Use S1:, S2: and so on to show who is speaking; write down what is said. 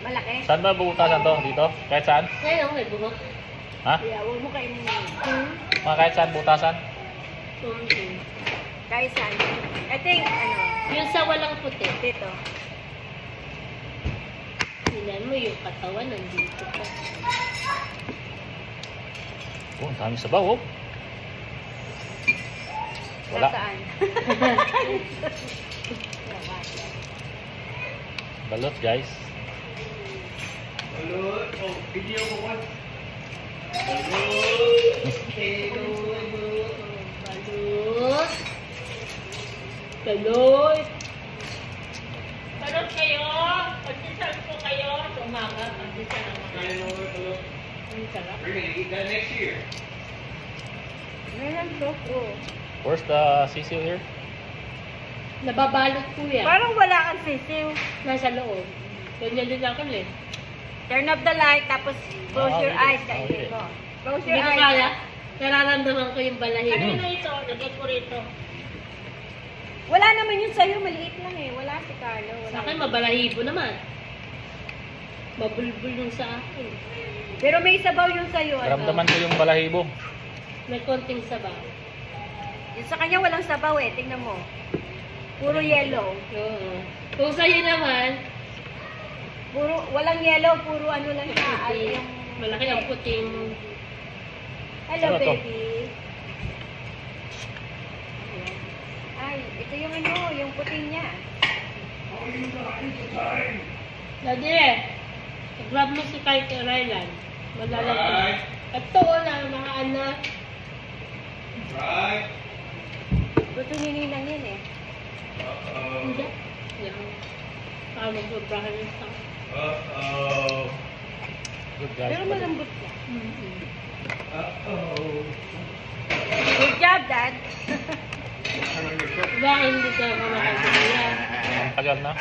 S1: Malaki.
S2: Saan ba bubutasan to? Dito? Kahit saan?
S3: Ngayon, may buhok.
S2: Ha?
S1: Kaya huwag mo kainin yun.
S2: Mga kahit saan butasan?
S1: Kahit saan. I think, ano,
S3: Yung sa walang puti.
S1: dito.
S3: Tingnan mo yung katawan nandito pa.
S2: Oh, ang dami sabaw, oh. Wala.
S1: Nasaan?
S2: Balot, guys.
S4: Balot. Oh, video ko ko.
S3: Balot. Balot. Balot kayo. Pagsisan po kayo. Sa umaga. Pagsisan ang mga.
S4: Balot.
S3: Ang sarap.
S4: We're gonna eat that next year.
S1: Meron to. Oh.
S2: Where's the sisiw here?
S3: Nababalot po yan.
S1: Parang wala kang sisiw.
S3: Nasa loob. Ganyan din ako eh.
S1: Turn off the light, tapos close
S2: Ah,
S1: your
S2: okay.
S1: eyes.
S2: Okay.
S1: Kainin ko. Close your
S3: Hindi ko
S1: eyes.
S3: kaya. Nararamdaman ko yung balahibo.
S2: Kanino
S3: ito? Lagyan ko rito.
S1: Wala naman yun sa'yo. Maliit lang eh. Wala si Carlo. Wala.
S3: Sa akin, mabalahibo naman. Mabulbul yung sa akin.
S1: Pero may sabaw yung sa'yo. Ano?
S2: Ramdaman ko yung balahibo.
S3: May konting sabaw.
S1: Yung sa kanya walang sabaw eh. Tingnan mo. Puro yellow.
S3: Oo. Kung sa'yo naman,
S1: Puro, walang yellow. Puro ano lang siya.
S3: puti.
S1: Yung...
S3: Malaki ang puting.
S1: Hello,
S2: Ano to?
S1: baby. Ay, ito yung ano, yung puti niya.
S3: Daddy, grab mo si Kite Rylan. Malalagay.
S4: Right.
S3: Ito, wala mga anak.
S4: Right.
S1: Gusto ni Ninang yan eh.
S4: Uh-oh.
S3: Hindi. Yan. Para magsobrahan yung sa.
S4: Uh-oh.
S2: Good, guys.
S1: Pero malambot siya.
S4: Uh-oh.
S1: Good job, Dad.
S3: Diba, hindi ka makakagaya.
S2: Ang tagal na.